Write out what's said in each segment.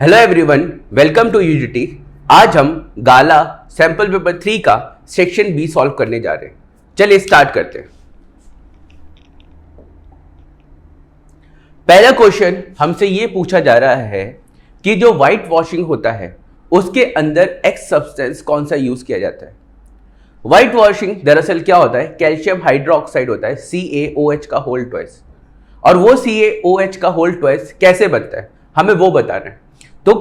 Hello everyone, welcome to UGT. आज हम गाला sample paper 3 का सेक्शन बी सॉल्व करने जा रहे हैं। चलिए स्टार्ट करते हैं। पहला क्वेश्चन हमसे ये पूछा जा रहा है कि जो व्हाइट वॉशिंग होता है उसके अंदर एक्स सब्सटेंस कौन सा यूज किया जाता है। व्हाइट वॉशिंग दरअसल क्या होता है, कैल्शियम हाइड्रोक्साइड होता है CaOH का होल ट्वाइस, और वो CaOH का होल ट्वाइस कैसे बनता है हमें वो बताना है। तो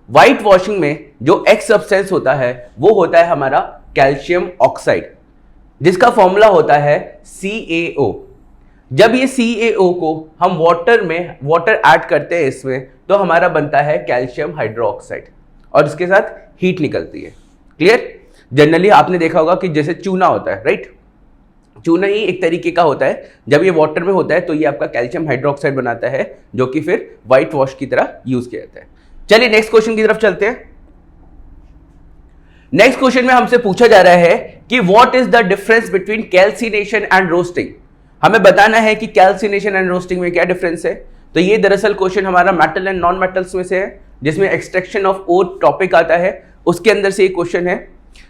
व्हाइट वॉशिंग में जो एक्स सब्सटेंस होता है वो होता है हमारा कैल्शियम ऑक्साइड, जिसका फॉर्मूला होता है CaO। जब ये CaO को हम वाटर ऐड करते हैं इसमें, तो हमारा बनता है कैल्शियम हाइड्रोक्साइड और इसके साथ हीट निकलती है। क्लियर? जनरली आपने देखा होगा कि जैसे चूना होता है, राइट? चूना ही एक तरीके का होता है, जब ये वाटर में होता है तो ये आपका कैल्शियम हाइड्रोक्साइड बनाता है, जो कि फिर व्हाइट वॉश की तरह यूज किया जाता है। चलिए नेक्स्ट क्वेश्चन की तरफ चलते हैं। नेक्स्ट क्वेश्चन में हमसे पूछा जा रहा है कि what is the difference between calcination and roasting. हमें बताना है कि कैल्सिनेशन एंड रोस्टिंग में क्या डिफरेंस है। तो ये दरअसल क्वेश्चन हमारा मेटल एंड नॉन मेटल्स में से है, जिसमें एक्सट्रैक्शन ऑफ ओर टॉपिक आता है, उसके अंदर से एक क्वेश्चन है।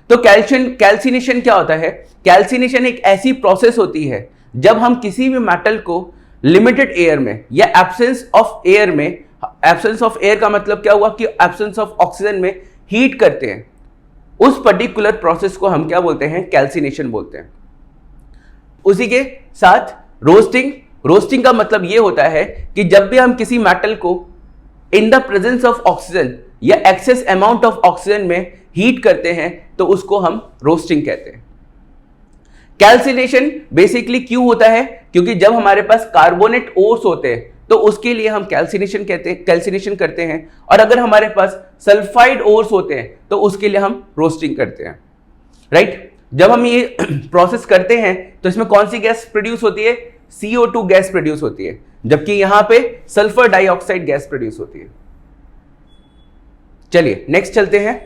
तो कैल्सिनेशन क्या होता है? कैल्सिनेशन एक ऐसी प्रोसेस होती है जब हम किसी भी मेटल को लिमिटेड एयर में या एब्सेंस ऑफ एयर में, एब्सेंस ऑफ एयर का मतलब क्या हुआ कि एब्सेंस ऑफ ऑक्सीजन में हीट करते हैं, उस पर्टिकुलर प्रोसेस को हम क्या बोलते हैं? कैल्सिनेशन बोलते हैं। उसी के साथ रोस्टिंग का मतलब यह होता है कि जब भी हम किसी मेटल को in the presence of oxygen या एक्सेस अमाउंट ऑफ ऑक्सीजन में हीट करते हैं तो उसको हम रोस्टिंग कहते हैं। कैल्सिनेशन बेसिकली क्यों होता है? क्योंकि जब हमारे पास कार्बोनेट ओर्स होते हैं तो उसके लिए हम कैल्सिनेशन करते हैं, और अगर हमारे पास सल्फाइड ओर्स होते हैं तो उसके लिए हम रोस्टिंग करते हैं, राइट? जब हम ये प्रोसेस करते हैं तो इसमें कौन सी गैस प्रोड्यूस होती है? CO2 गैस प्रोड्यूस होती है, जबकि यहां पे सल्फर डाइऑक्साइड गैस प्रोड्यूस होती है। चलिए नेक्स्ट चलते हैं।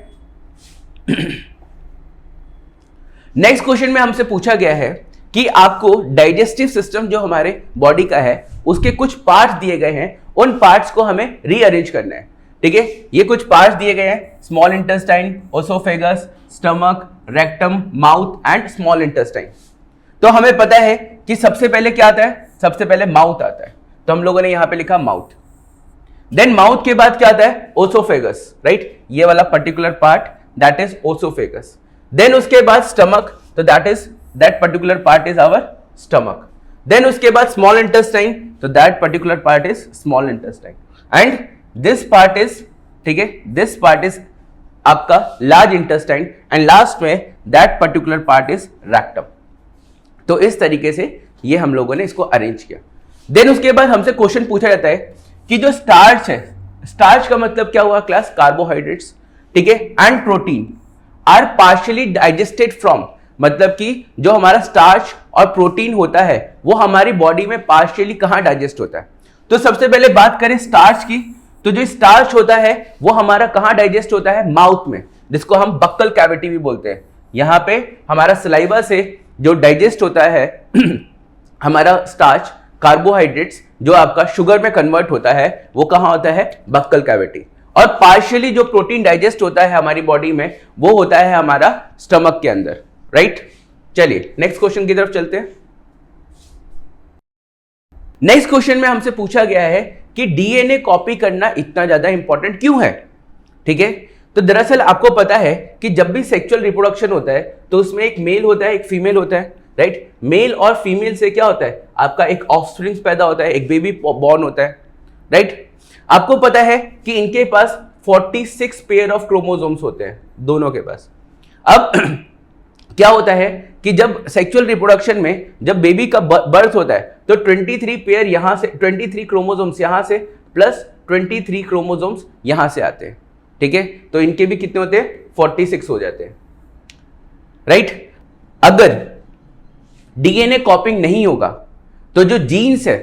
नेक्स्ट क्वेश्चन में हमसे पूछा गया है कि आपको डाइजेस्टिव सिस्टम जो हमारे बॉडी का है उसके कुछ पार्ट्स दिए गए हैं, उन पार्ट्स को हमें रीअरेंज करना है। ठीक है, ये कुछ पार्ट्स दिए गए हैं: small intestine, oesophagus, stomach, rectum, mouth and small intestine. तो हमें पता है कि सबसे पहले क्या आता है? सबसे पहले माउथ आता है, तो हम लोगों ने यहां पे लिखा माउथ। देन माउथ के बाद क्या आता है? Oesophagus, right? ये वाला particular part that is oesophagus. Then उसके बाद स्टमक, तो that particular part is our stomach. Then उसके बाद स्मॉल इंटेस्टाइन, तो that particular part is small intestine, and this part is, ठीक है, दिस पार्ट इज आपका लार्ज इंटेस्टाइन, एंड लास्ट में that particular part is rectum. तो इस तरीके से ये हम लोगों ने इसको अरेंज किया। देन उसके बाद हमसे क्वेश्चन पूछा जाता है कि जो स्टार्च है, स्टार्च का मतलब क्या हुआ क्लास? कार्बोहाइड्रेट्स, ठीक है, and protein are partially digested from, मतलब कि जो हमारा स्टार्च और प्रोटीन होता है वो हमारी बॉडी में पार्शियली कहां डाइजेस्ट होता है। तो सबसे पहले बात करें स्टार्च की, तो जो स्टार्च होता है वो हमारा कहां डाइजेस्ट होता है? माउथ में, जिसको हम बक्कल कैविटी भी बोलते हैं। यहां पे हमारा सलाइवा से जो डाइजेस्ट होता है हमारा स्टार्च, कार्बोहाइड्रेट्स जो आपका शुगर में कन्वर्ट होता है, वो कहां होता है? Buccal cavity. और पार्शियली जो प्रोटीन डाइजेस्ट होता है हमारी बॉडी में वो होता है हमारा स्टमक के अंदर, राइट? चलिए नेक्स्ट क्वेश्चन की तरफ चलते हैं। नेक्स्ट क्वेश्चन में हमसे पूछा गया है कि डीएनए कॉपी करना इतना ज्यादा इंपॉर्टेंट क्यों है? ठीक है, तो दरअसल आपको पता है कि जब भी सेक्सुअल रिप्रोडक्शन होता है तो उसमें एक मेल होता है, एक फीमेल होता है, राइट? मेल और फीमेल से क्या होता है? आपका एक ऑफस्प्रिंग पैदा होता है, एक बेबी बॉर्न होता है, राइट? आपको पता है कि इनके पास 46 पेयर ऑफ क्रोमोसोम्स होते हैं दोनों के पास। अब क्या होता है कि जब सेक्सुअल रिप्रोडक्शन में जब बेबी का बर्थ होता है तो 23 पेयर यहां से, 23 क्रोमोसोम्स यहां से प्लस 23 क्रोमोसोम्स यहां से आते हैं, ठीक है? तो इनके भी कितने होते हैं? 46 हो जाते हैं, राइट? अगर डीएनए कॉपिंग नहीं होगा तो जो जीन्स है,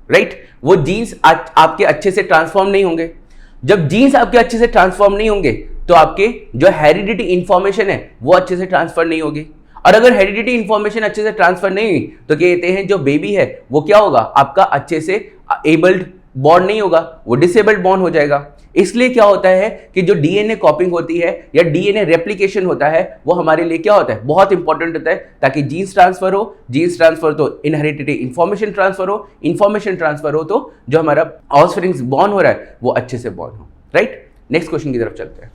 राइट, वो जीन्स आपके अच्छे से ट्रांसफॉर्म नहीं होंगे। जब जीन्स आपके अच्छे से ट्रांसफॉर्म नहीं होंगे तो आपके जो हेरिडिटी इंफॉर्मेशन है वो अच्छे से ट्रांसफर नहीं होगी, और अगर हेरिडिटी इंफॉर्मेशन अच्छे से ट्रांसफर नहीं हुई तो कहते हैं जो बेबी है वो क्या होगा? आपका अच्छे से एबल्ड बॉन्ड नहीं होगा, वो डिसेबल्ड बॉन्ड हो जाएगा। इसलिए क्या होता है कि जो डीएनए कॉपिंग होती है या डीएनए रेप्लिकेशन होता है वो हमारे लिए क्या होता है, बहुत इंपॉर्टेंट होता है, ताकि जीन्स ट्रांसफर हो, जीन्स ट्रांसफर तो इनहेरिटेड इंफॉर्मेशन ट्रांसफर हो, इंफॉर्मेशन ट्रांसफर हो तो जो हमारा ऑफस्प्रिंग्स बॉर्न हो रहा है वो अच्छे से बॉर्न हो। राइट, नेक्स्ट क्वेश्चन की तरफ चलते हैं।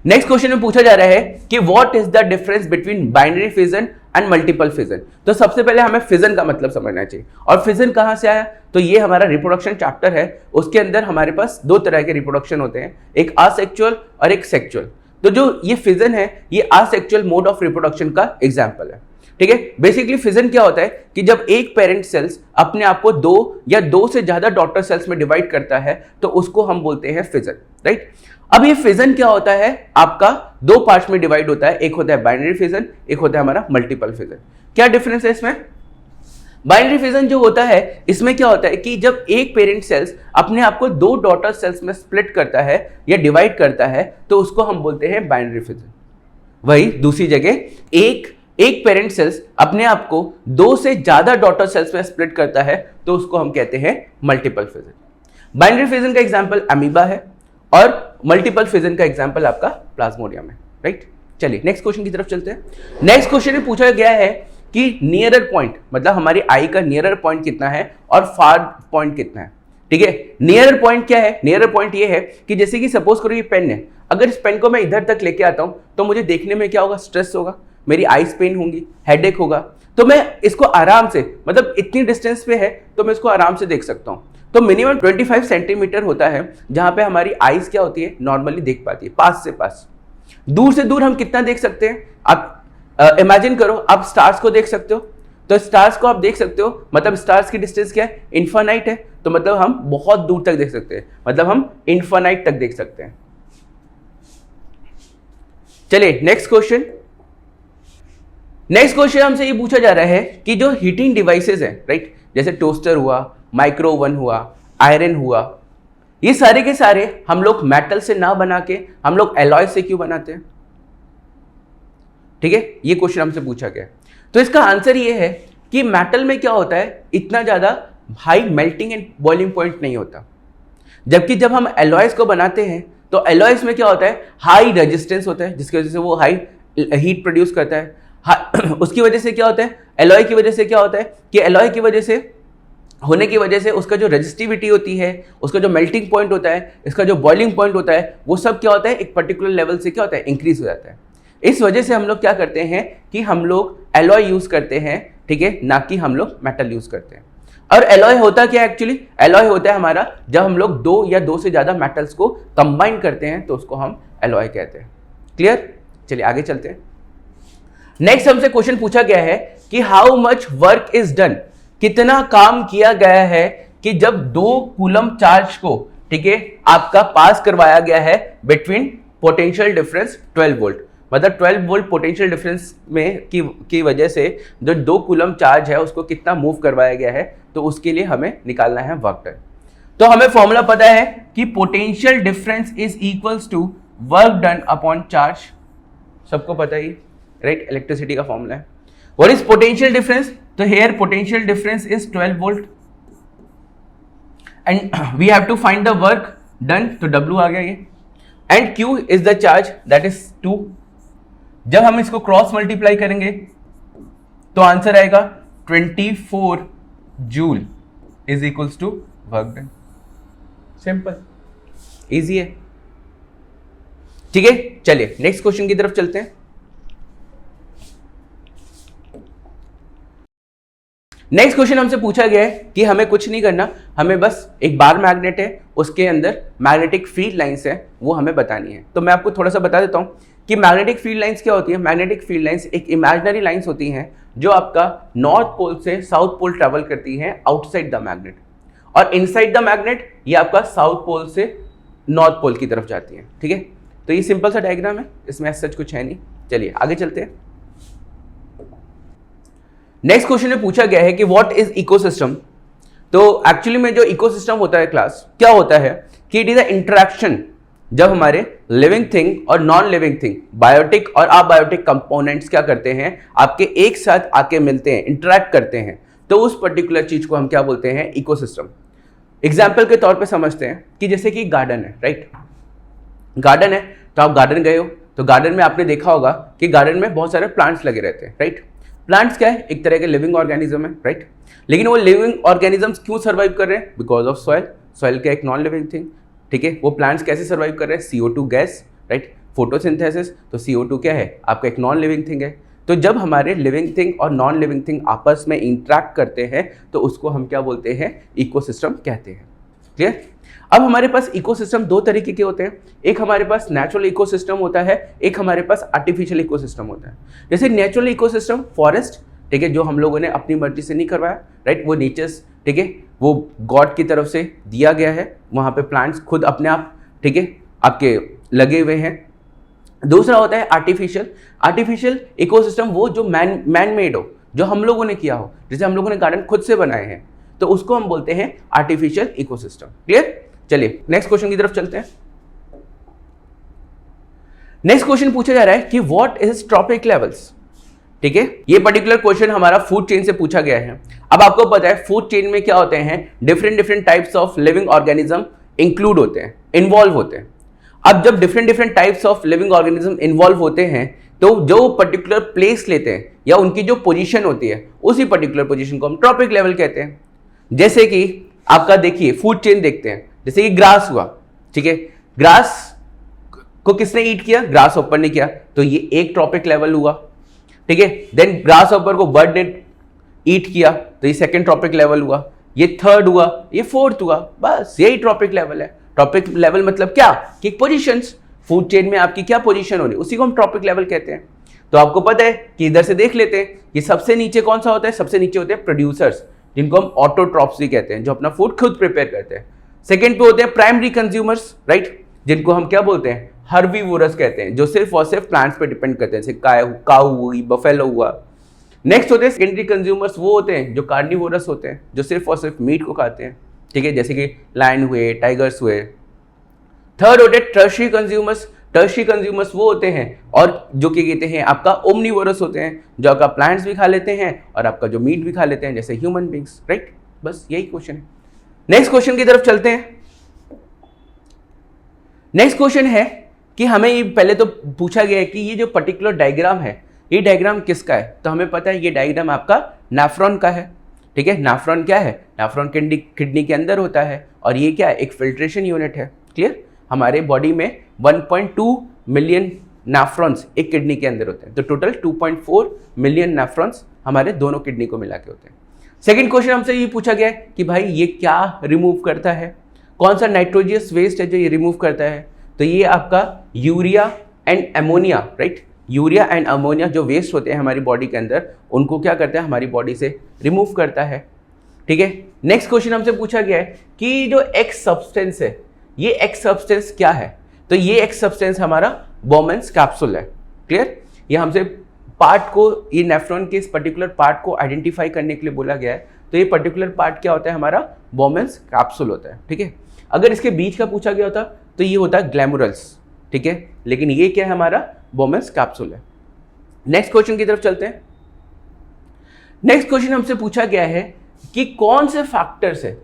नेक्स्ट क्वेश्चन में पूछा जा रहा है कि what is the difference between binary fission and multiple fission. तो सबसे पहले हमें फिजन का मतलब समझना चाहिए, और फिजन कहां से आया, तो ये हमारा रिप्रोडक्शन चैप्टर है, उसके अंदर हमारे पास दो तरह के रिप्रोडक्शन होते हैं, एक असेक्सुअल और एक सेक्सुअल। तो जो ये फिजन है ये असेक्सुअल मोड ऑफ रिप्रोडक्शन का एग्जाम्पल है। ठीक है, बेसिकली फिजन क्या होता है कि जब एक पेरेंट सेल्स अपने आप को दो या दो से ज्यादा डॉटर सेल्स में डिवाइड करता है तो उसको हम बोलते हैं फिजन। राइट, अब ये फिजन क्या होता है, आपका दो पार्ट्स में डिवाइड होता है, एक होता है बाइनरी फिजन, एक होता है हमारा मल्टीपल फिजन। क्या डिफरेंस है इसमें? बाइनरी फिजन जो होता है इसमें क्या होता है कि जब एक पेरेंट सेल्स अपने आप को दो डॉटर सेल्स में स्प्लिट करता है या डिवाइड करता है तो उसको हम बोलते हैं बाइनरी फिजन। वही दूसरी जगह एक पेरेंट सेल्स अपने आप को दो से ज्यादा डॉटर सेल्स में स्प्लिट करता है तो उसको हम कहते हैं मल्टीपल फिजन। बाइनरी फिजन का एग्जांपल अमीबा है और मल्टीपल फिजन का एग्जांपल आपका प्लाज्मोडियम है। राइट, चलिए नेक्स्ट क्वेश्चन की तरफ चलते हैं। नेक्स्ट क्वेश्चन में पूछा गया है कि नियरर पॉइंट मतलब हमारी आई का नियरर पॉइंट कितना है और फार पॉइंट कितना है। ठीक है, नियरर पॉइंट क्या है? नियरर पॉइंट ये है कि जैसे कि सपोज करो ये पेन है, अगर इस पेन को मैं इधर तक लेके आता हूं तो मुझे देखने में क्या होगा, स्ट्रेस होगा, मेरी आईज पेन होंगी, हेडेक होगा, तो मैं इसको आराम से मतलब इतनी डिस्टेंस पे है तो मैं इसको आराम से देख सकता हूं। तो मिनिमम 25 सेंटीमीटर होता है जहां पे हमारी आईज क्या होती है, नॉर्मली देख पाती है, पास से पास। दूर से दूर हम कितना देख सकते हैं? आप इमेजिन करो, आप स्टार्स को देख सकते हो, तो स्टार्स को आप देख सकते हो, मतलब स्टार्स की डिस्टेंस क्या है, इन्फानाइट है, तो मतलब हम बहुत दूर तक देख सकते हैं, मतलब हम इन्फानाइट तक देख सकते हैं। चलिए नेक्स्ट क्वेश्चन। नेक्स्ट क्वेश्चन हमसे ये पूछा जा रहा है कि जो हीटिंग डिवाइसेस हैं, राइट, जैसे टोस्टर हुआ, माइक्रो ओवन हुआ, आयरन हुआ, ये सारे के सारे हम लोग मेटल से ना बना के हम लोग एलॉय से क्यों बनाते हैं? ठीक है, ये क्वेश्चन हमसे पूछा गया। तो इसका आंसर ये है कि मेटल में क्या होता है, इतना ज्यादा high melting and boiling point नहीं होता, जबकि जब हम एलॉयज को बनाते हैं तो एलॉयज में क्या होता है, हाई रेजिस्टेंस होता है, जिसकी वजह से वो हाई हीट प्रोड्यूस करता है। उसकी वजह से क्या होता है, एलॉय की वजह से क्या होता है कि एलॉय की वजह से होने की वजह से उसका जो रेजिस्टिविटी होती है, उसका जो मेल्टिंग पॉइंट होता है, इसका जो बॉइलिंग पॉइंट होता है, वो सब क्या होता है, एक पर्टिकुलर लेवल से क्या होता है, इंक्रीज हो जाता है। इस वजह से हम लोग क्या करते हैं कि हम लोग एलॉय यूज करते हैं, ठीक है, ना कि हम लोग मेटल यूज करते हैं। और एलॉय होता क्या है एक्चुअली? एलॉय होता है हमारा जब हम लोग दो या दो से ज्यादा मेटल्स को कंबाइन करते हैं तो उसको हम एलॉय कहते हैं। क्लियर? चलिए आगे चलते हैं। नेक्स्ट हमसे क्वेश्चन पूछा गया है कि how much work is done, कितना काम किया गया है कि जब 2 कूलम चार्ज को, ठीक है, आपका पास करवाया गया है बिटवीन पोटेंशियल डिफरेंस 12 वोल्ट, मतलब 12 वोल्ट पोटेंशियल डिफरेंस में की वजह से जो 2 कूलम चार्ज है उसको कितना मूव करवाया गया है, तो उसके लिए हमें निकालना है वर्क डन। तो हमें फॉर्मूला पता है कि potential difference is equals to work done upon charge, सबको पता ही, राइट, इलेक्ट्रिसिटी का फॉर्मूला है। What is potential difference? तो here potential difference is 12 volt and we have to find the work done, तो W आ गया ये, and Q is the charge that is 2। जब हम इसको क्रॉस मल्टीप्लाई करेंगे तो आंसर आएगा 24 joule is equals to work done. Simple, easy है। ठीक है, चलिए नेक्स्ट क्वेश्चन की तरफ चलते हैं। नेक्स्ट क्वेश्चन हमसे पूछा गया है कि हमें कुछ नहीं करना, हमें बस एक बार मैग्नेट है, उसके अंदर मैग्नेटिक फील्ड लाइंस है, वो हमें बतानी है। तो मैं आपको थोड़ा सा बता देता हूं कि मैग्नेटिक फील्ड लाइंस क्या होती है। मैग्नेटिक फील्ड लाइंस एक इमेजिनरी लाइंस होती हैं जो आपका नॉर्थ पोल से साउथ पोल ट्रेवल करती हैं आउटसाइड द मैग्नेट, और इनसाइड द मैग्नेट ये आपका साउथ पोल से नॉर्थ पोल की तरफ जाती हैं। ठीक है, तो ये सिंपल सा डायग्राम है, इसमें सच कुछ है नहीं। चलिए आगे चलते हैं। नेक्स्ट क्वेश्चन में पूछा गया है कि व्हाट इज इकोसिस्टम। तो एक्चुअली में जो इकोसिस्टम होता है क्लास, क्या होता है कि इट इज अ इंटरेक्शन जब हमारे लिविंग थिंग और नॉन लिविंग थिंग, बायोटिक और अबायोटिक कंपोनेंट्स क्या करते हैं, आपके एक साथ आके मिलते हैं, इंटरेक्ट करते हैं, तो उस पर्टिकुलर चीज को हम क्या बोलते हैं, इकोसिस्टम। एग्जाम्पल के तौर पे समझते हैं कि जैसे कि गार्डन है, राइट, गार्डन है, तो आप गार्डन गए हो, तो गार्डन में आपने देखा होगा कि गार्डन में बहुत सारे प्लांट्स लगे रहते हैं, राइट। प्लांट्स क्या है, एक तरह के लिविंग ऑर्गेनिज्म है, राइट। लेकिन वो लिविंग ऑर्गेनिजम्स क्यों सर्वाइव कर रहे हैं, बिकॉज ऑफ सॉइल। सॉइल का एक नॉन लिविंग थिंग, ठीक है। वो प्लांट्स कैसे सर्वाइव कर रहे हैं, CO2 गैस, राइट, फोटोसिंथेसिस। तो CO2 क्या है, आपका एक नॉन लिविंग थिंग है। तो जब हमारे लिविंग थिंग और नॉन लिविंग थिंग आपस में इंटरेक्ट करते हैं तो उसको हम क्या बोलते हैं, इकोसिस्टम कहते हैं। क्लियर। अब हमारे पास इकोसिस्टम दो तरीके के होते हैं, एक हमारे पास नेचुरल इकोसिस्टम होता है, एक हमारे पास आर्टिफिशियल इकोसिस्टम होता है। जैसे नेचुरल इकोसिस्टम, फॉरेस्ट, ठीक है, जो हम लोगों ने अपनी मर्जी से नहीं करवाया, राइट, वो नेचर्स, ठीक है, वो गॉड की तरफ से दिया गया है, वहाँ पे प्लांट्स खुद अपने आप, ठीक है, आपके लगे हुए हैं। दूसरा होता है आर्टिफिशियल। आर्टिफिशियल इकोसिस्टम वो जो मैन मेड हो, जो हम लोगों ने किया हो, जैसे हम लोगों ने गार्डन खुद से बनाए हैं, तो उसको हम बोलते हैं आर्टिफिशियल इकोसिस्टम। क्लियर। चलिए नेक्स्ट क्वेश्चन की तरफ चलते हैं। नेक्स्ट क्वेश्चन पूछा जा रहा है कि व्हाट इज ट्रॉपिक लेवल्स, ठीक है। ये पर्टिकुलर क्वेश्चन हमारा फूड चेन से पूछा गया है। अब आपको पता है फूड चेन में क्या होते हैं, different types of living organism include होते हैं, इन्वॉल्व होते हैं। अब जब different types of living organism involve होते हैं तो जो पर्टिकुलर प्लेस लेते हैं या उनकी जो पोजीशन होती है, उसी पर्टिकुलर पोजीशन को हम ट्रॉपिक लेवल कहते हैं। जैसे कि आपका देखिए फूड चेन देखते हैं, जैसे कि ग्रास हुआ, ठीक है, ग्रास को किसने ईट किया, ग्रास हॉपर ने किया, तो ये एक ट्रॉपिक लेवल हुआ, ठीक है। देन ग्रास हॉपर को बर्ड ने ईट किया, तो ये सेकंड ट्रॉपिक लेवल हुआ, ये थर्ड हुआ, ये फोर्थ हुआ, बस यही ट्रॉपिक लेवल है। ट्रॉपिक लेवल मतलब क्या, कि पोजीशंस, फूड चेन में आपकी क्या पोजीशन हो रही है, उसी को हम ट्रॉपिक लेवल कहते हैं। तो आपको पता है कि इधर से देख लेते हैं कि सबसे नीचे कौन सा होता है, सबसे नीचे होते हैं प्रोड्यूसर्स, जिनको हम ऑटोट्रॉप्स भी कहते हैं, जो अपना फूड खुद प्रिपेयर करते हैं। सेकंड पे होते हैं प्राइमरी कंज्यूमर्स, राइट, जिनको हम क्या बोलते हैं, हर्बीवोरस कहते हैं, जो सिर्फ और सिर्फ प्लांट्स पे डिपेंड करते हैं, जैसे काऊ हुई, बफेलो हुआ। नेक्स्ट होते हैं सेकेंडरी कंज्यूमर्स, वो होते हैं जो कार्निवोरस होते हैं, जो सिर्फ और सिर्फ मीट को खाते हैं, ठीक है, जैसे कि लायन हुए, टाइगर्स हुए। थर्ड होते हैं टर्शियरी कंज्यूमर्स। टर्शियरी कंज्यूमर्स वो होते हैं और जो कि कहते हैं आपका ओमनीवोरस होते हैं, जो आपका प्लांट्स भी खा लेते हैं और आपका जो मीट भी खा लेते हैं, जैसे ह्यूमन बींग्स, राइट। बस यही क्वेश्चन है। नेक्स्ट क्वेश्चन की तरफ चलते हैं। नेक्स्ट क्वेश्चन है कि हमें ये पहले तो पूछा गया है कि ये जो पर्टिकुलर डायग्राम है, ये डायग्राम किसका है, तो हमें पता है ये डायग्राम आपका नेफ्रॉन का है, ठीक है। नेफ्रॉन क्या है, नेफ्रॉन किडनी के अंदर होता है और ये क्या है, एक फिल्ट्रेशन यूनिट है। क्लियर। हमारे बॉडी में 1.2 मिलियन नेफ्रॉन्स एक किडनी के अंदर होते हैं, तो टोटल 2.4 मिलियन नेफ्रॉन्स हमारे दोनों किडनी को मिला के होते हैं। सेकंड क्वेश्चन हमसे ये पूछा गया है कि भाई ये क्या रिमूव करता है, कौन सा नाइट्रोजियस वेस्ट है जो ये रिमूव करता है, तो ये आपका urea and ammonia, right. Urea and ammonia जो वेस्ट होते हैं हमारी बॉडी के अंदर, उनको क्या करता है, हमारी बॉडी से रिमूव करता है, ठीक है। नेक्स्ट क्वेश्चन हमसे पूछा गया है कि जो एक्स सब्सटेंस है, ये एक्स सब्सटेंस क्या है, तो ये एक्स सब्सटेंस हमारा बोमेन्स कैप्सूल है। क्लियर। ये हमसे पार्ट को, ये नेफ्रॉन के इस पर्टिकुलर पार्ट को आइडेंटिफाई करने के लिए बोला गया है, तो ये पर्टिकुलर पार्ट क्या होता है, हमारा बोमेन्स कैप्सूल होता है, ठीक है। अगर इसके बीच का पूछा गया होता तो ये होता है ग्लैमुरल्स, ठीक है, लेकिन ये क्या है, हमारा बोमेन्स कैप्सूल है। नेक्स्ट क्वेश्चन की तरफ चलते हैं। नेक्स्ट क्वेश्चन हमसे पूछा गया है कि कौन से फैक्टर्स है,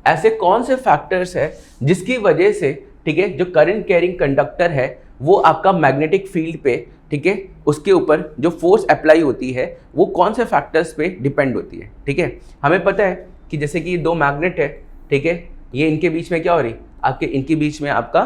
ऐसे कौन से फैक्टर्स है जिसकी वजह से, ठीक है, जो करंट कैरिंग कंडक्टर है वो आपका मैग्नेटिक फील्ड पे, ठीक है, उसके ऊपर जो फोर्स अप्लाई होती है वो कौन से फैक्टर्स पे डिपेंड होती है, ठीक है। हमें पता है कि जैसे कि ये दो मैग्नेट है, ठीक है, ये इनके बीच में क्या हो रही, आपके इनके बीच में आपका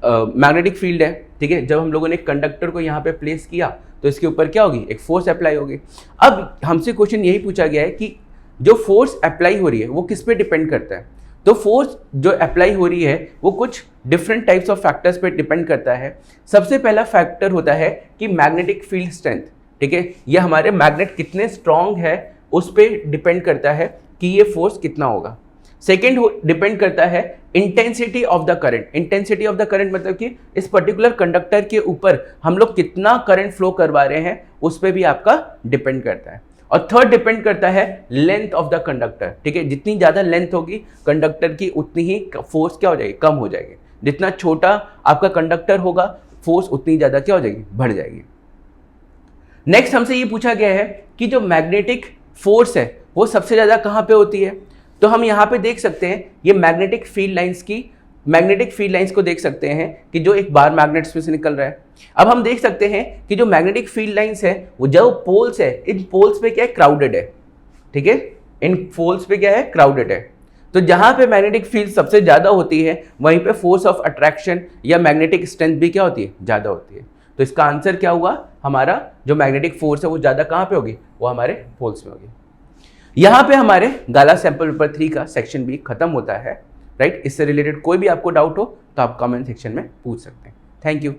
मैग्नेटिक फील्ड है, ठीक है। जब हम लोगों ने कंडक्टर को यहाँ पे प्लेस किया तो इसके ऊपर क्या होगी, एक फोर्स अप्लाई होगी। अब हमसे क्वेश्चन यही पूछा गया है कि जो फोर्स अप्लाई हो रही है वो किस पे डिपेंड करता है, तो फोर्स जो अप्लाई हो रही है वो कुछ डिफरेंट टाइप्स ऑफ फैक्टर्स पे डिपेंड करता है। सबसे पहला फैक्टर होता है कि मैग्नेटिक फील्ड स्ट्रेंथ, ठीक है, ये हमारे मैग्नेट कितने स्ट्रांग है उस पर डिपेंड करता है कि ये फोर्स कितना होगा। सेकेंड डिपेंड करता है intensity of the current. Intensity of the current मतलब कि इस पर्टिकुलर कंडक्टर के ऊपर हम लोग कितना करंट फ्लो करवा रहे हैं उस पर भी आपका डिपेंड करता है। और थर्ड डिपेंड करता है लेंथ ऑफ द कंडक्टर, ठीक है, जितनी ज़्यादा लेंथ होगी कंडक्टर की उतनी ही फोर्स क्या हो जाएगी, कम हो जाएगी। जितना छोटा आपका कंडक्टर होगा फोर्स उतनी ज़्यादा क्या हो जाएगी, बढ़ जाएगी। नेक्स्ट हमसे ये पूछा गया है कि जो मैग्नेटिक फोर्स है वो सबसे ज़्यादा कहाँ पे होती है? तो हम यहाँ पे देख सकते हैं ये मैग्नेटिक फील्ड लाइंस को देख सकते हैं कि जो एक बार मैग्नेट्स में से निकल रहा है। अब हम देख सकते हैं कि जो मैग्नेटिक फील्ड लाइंस है वो जो पोल्स है, इन पोल्स पे क्या है? क्राउडेड है। ठीक है, इन पोल्स पे क्या है? क्राउडेड है। तो जहां पे मैग्नेटिक फील्ड सबसे ज्यादा होती है वहीं पे फोर्स ऑफ अट्रैक्शन या मैग्नेटिक स्ट्रेंथ भी क्या होती है? ज्यादा होती है। तो इसका आंसर क्या हुआ? हमारा जो मैग्नेटिक फोर्स है वो ज्यादा कहां पे होगी? वो हमारे पोल्स में होगी। यहां पे हमारे गाला सैंपल पेपर 3 का सेक्शन भी खत्म होता है, राइट। इससे रिलेटेड कोई भी आपको डाउट हो तो आप कमेंट सेक्शन में पूछ सकते हैं। Thank you.